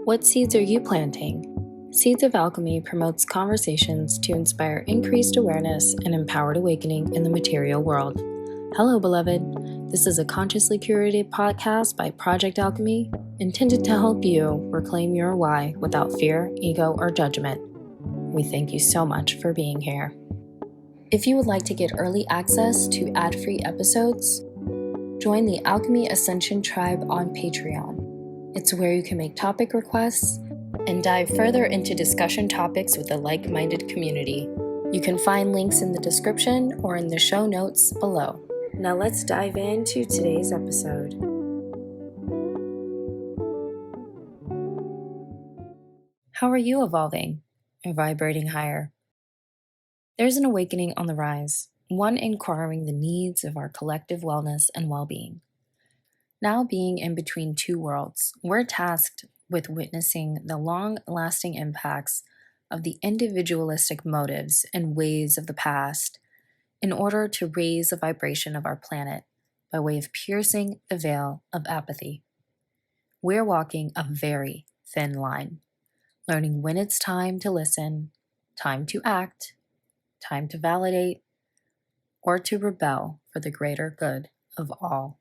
What seeds are you planting? Seeds of Alchemy promotes conversations to inspire increased awareness and empowered awakening in the material world. Hello, beloved. This is a consciously curated podcast by Project Alchimie, intended to help you reclaim your why without fear, ego, or judgment. We thank you so much for being here. If you would like to get early access to ad-free episodes, join the Alchimie Ascension Tribe on Patreon. It's where you can make topic requests and dive further into discussion topics with a like-minded community. You can find links in the description or in the show notes below. Now let's dive into today's episode. How are you evolving and vibrating higher? There's an awakening on the rise, one inquiring the needs of our collective wellness and well-being. Now being in between two worlds, we're tasked with witnessing the long-lasting impacts of the individualistic motives and ways of the past in order to raise the vibration of our planet by way of piercing the veil of apathy. We're walking a very thin line, learning when it's time to listen, time to act, time to validate, or to rebel for the greater good of all.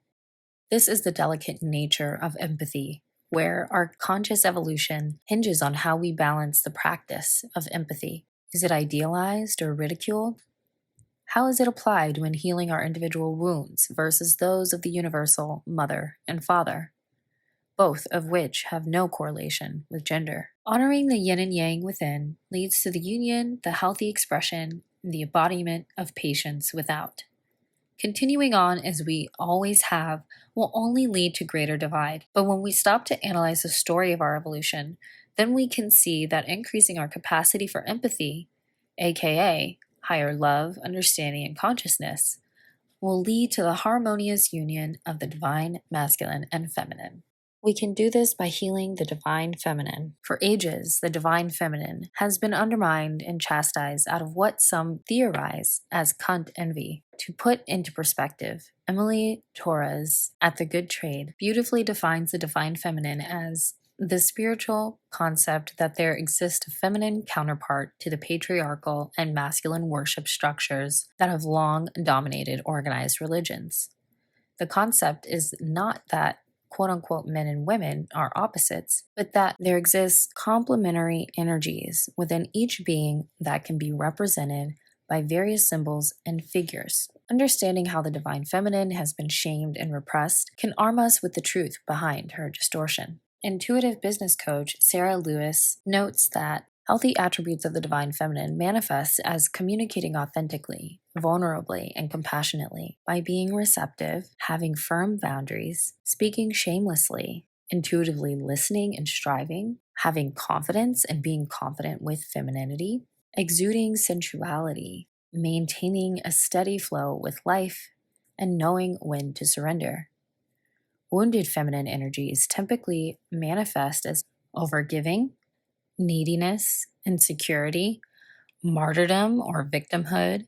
This is the delicate nature of empathy, where our conscious evolution hinges on how we balance the practice of empathy. Is it idealized or ridiculed? How is it applied when healing our individual wounds versus those of the universal mother and father, both of which have no correlation with gender? Honoring the yin and yang within leads to the union, the healthy expression, and the embodiment of patience without. Continuing on as we always have will only lead to greater divide. But when we stop to analyze the story of our evolution, then we can see that increasing our capacity for empathy, aka higher love, understanding, and consciousness, will lead to the harmonious union of the divine masculine and feminine. We can do this by healing the divine feminine. For ages, the divine feminine has been undermined and chastised out of what some theorize as cunt envy. To put into perspective, Emily Torres at The Good Trade beautifully defines the divine feminine as the spiritual concept that there exists a feminine counterpart to the patriarchal and masculine worship structures that have long dominated organized religions. The concept is not that quote-unquote men and women are opposites, but that there exists complementary energies within each being that can be represented by various symbols and figures. Understanding how the divine feminine has been shamed and repressed can arm us with the truth behind her distortion. Intuitive business coach Sarah Lewis notes that healthy attributes of the divine feminine manifest as communicating authentically, vulnerably, and compassionately by being receptive, having firm boundaries, speaking shamelessly, intuitively listening and striving, having confidence and being confident with femininity, exuding sensuality, maintaining a steady flow with life, and knowing when to surrender. Wounded feminine energies typically manifest as overgiving, neediness, insecurity, martyrdom or victimhood,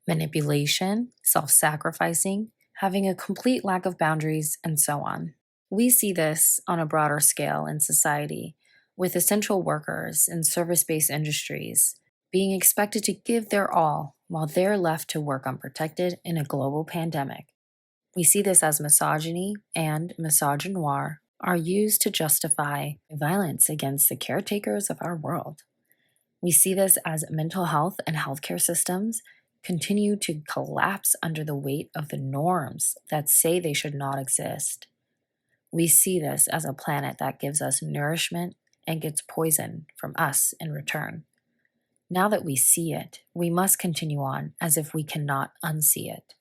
manipulation, self-sacrificing, having a complete lack of boundaries, and so on. We see this on a broader scale in society, with essential workers in service-based industries being expected to give their all while they're left to work unprotected in a global pandemic. We see this as misogyny and misogynoir are used to justify violence against the caretakers of our world. We see this as mental health and healthcare systems continue to collapse under the weight of the norms that say they should not exist. We see this as a planet that gives us nourishment and gets poison from us in return. Now that we see it, we must continue on as if we cannot unsee it.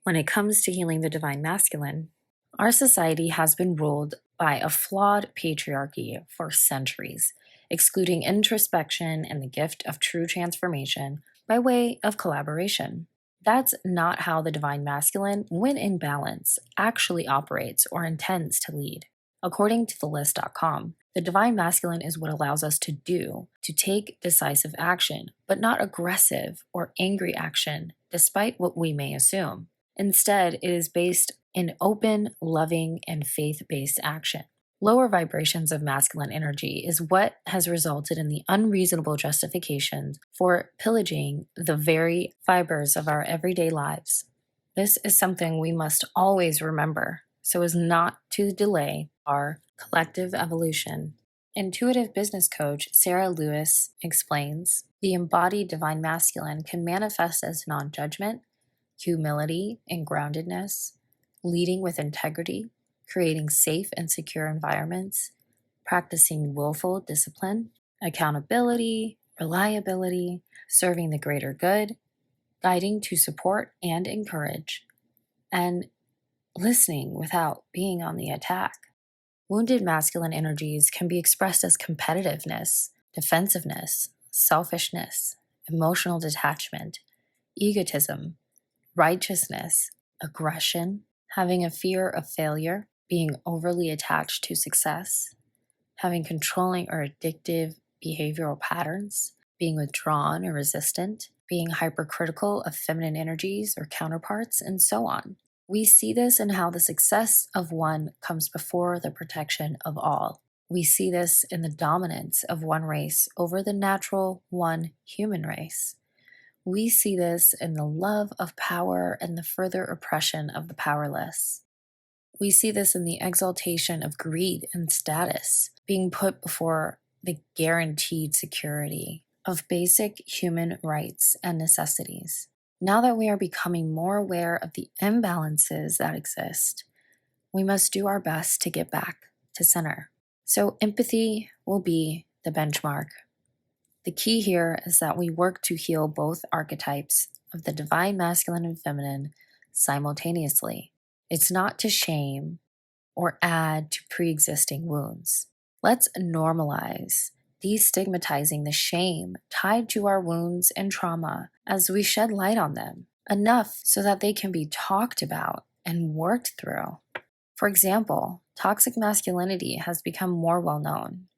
When it comes to healing the divine masculine, our society has been ruled by a flawed patriarchy for centuries, excluding introspection and the gift of true transformation by way of collaboration. That's not how the divine masculine, when in balance, actually operates or intends to lead. According to thelist.com, the divine masculine is what allows us to take decisive action, but not aggressive or angry action, despite what we may assume. Instead, it is based in open, loving, and faith-based action. Lower vibrations of masculine energy is what has resulted in the unreasonable justification for pillaging the very fibers of our everyday lives. This is something we must always remember so as not to delay our collective evolution. Intuitive business coach Sarah Lewis explains the embodied divine masculine can manifest as non judgment, humility, and groundedness, leading with integrity, creating safe and secure environments, practicing willful discipline, accountability, reliability, serving the greater good, guiding to support and encourage, and listening without being on the attack. Wounded masculine energies can be expressed as competitiveness, defensiveness, selfishness, emotional detachment, egotism, righteousness, aggression, having a fear of failure, being overly attached to success, having controlling or addictive behavioral patterns, being withdrawn or resistant, being hypercritical of feminine energies or counterparts, and so on. We see this in how the success of one comes before the protection of all. We see this in the dominance of one race over the natural one human race. We see this in the love of power and the further oppression of the powerless. We see this in the exaltation of greed and status being put before the guaranteed security of basic human rights and necessities. Now that we are becoming more aware of the imbalances that exist, we must do our best to get back to center. So empathy will be the benchmark. The key here is that we work to heal both archetypes of the divine masculine and feminine simultaneously. It's not to shame or add to pre-existing wounds. Let's normalize destigmatizing the shame tied to our wounds and trauma as we shed light on them, enough so that they can be talked about and worked through. For example, toxic masculinity has become more well known.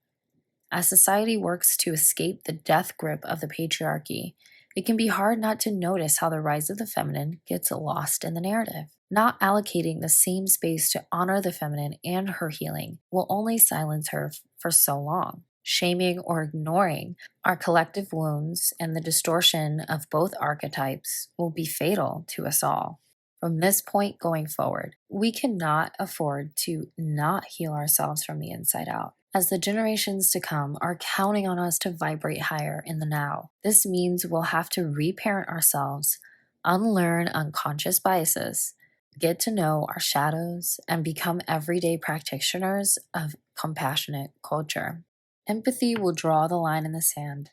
As society works to escape the death grip of the patriarchy, it can be hard not to notice how the rise of the feminine gets lost in the narrative. Not allocating the same space to honor the feminine and her healing will only silence her for so long. Shaming or ignoring our collective wounds and the distortion of both archetypes will be fatal to us all. From this point going forward, we cannot afford to not heal ourselves from the inside out, as the generations to come are counting on us to vibrate higher in the now. This means we'll have to reparent ourselves, unlearn unconscious biases, get to know our shadows, and become everyday practitioners of compassionate culture. Empathy will draw the line in the sand.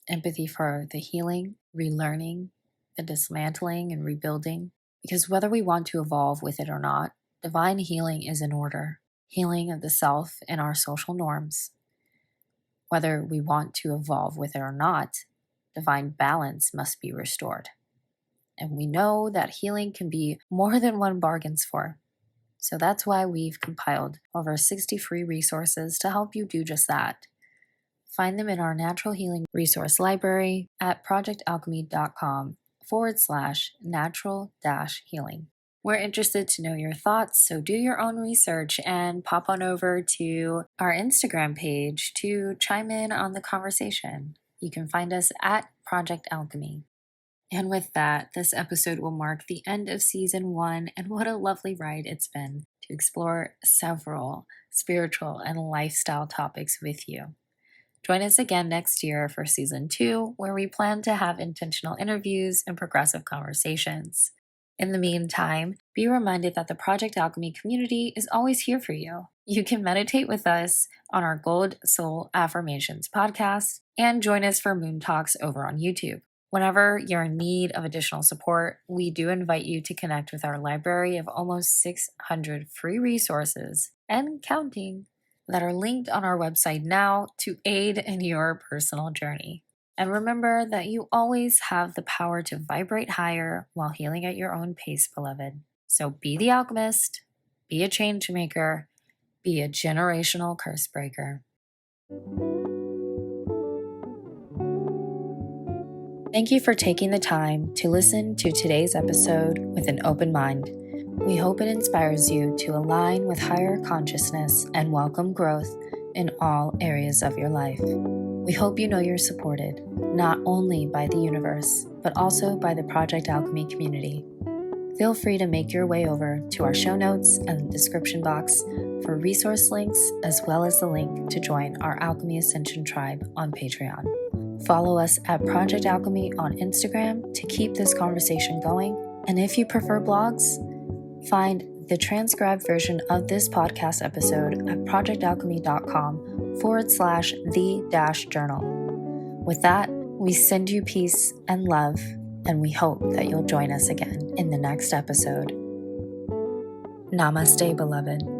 Empathy for the healing, relearning, the dismantling, and rebuilding. Because whether we want to evolve with it or not, divine healing is in order. Healing of the self and our social norms. Whether we want to evolve with it or not, divine balance must be restored. And we know that healing can be more than one bargains for. So that's why we've compiled over 60 free resources to help you do just that. Find them in our natural healing resource library at projectalchemy.com/natural-healing. We're interested to know your thoughts, so do your own research and pop on over to our Instagram page to chime in on the conversation. You can find us at Project Alchemy. And with that, this episode will mark the end of season 1, and what a lovely ride it's been to explore several spiritual and lifestyle topics with you. Join us again next year for season 2, where we plan to have intentional interviews and progressive conversations. In the meantime, be reminded that the Project Alchemy community is always here for you. You can meditate with us on our Gold Soul Affirmations podcast and join us for Moon Talks over on YouTube. Whenever you're in need of additional support, we do invite you to connect with our library of almost 600 free resources and counting that are linked on our website now to aid in your personal journey. And remember that you always have the power to vibrate higher while healing at your own pace, beloved. So be the alchemist, be a change maker, be a generational curse breaker. Thank you for taking the time to listen to today's episode with an open mind. We hope it inspires you to align with higher consciousness and welcome growth in all areas of your life. We hope you know you're supported, not only by the universe, but also by the Project Alchimie community. Feel free to make your way over to our show notes and description box for resource links, as well as the link to join our Alchimie Ascension tribe on Patreon. Follow us at Project Alchimie on Instagram to keep this conversation going. And if you prefer blogs, find the transcribed version of this podcast episode at projectalchemy.com/the-journal. With that, we send you peace and love, and we hope that you'll join us again in the next episode. Namaste, beloved.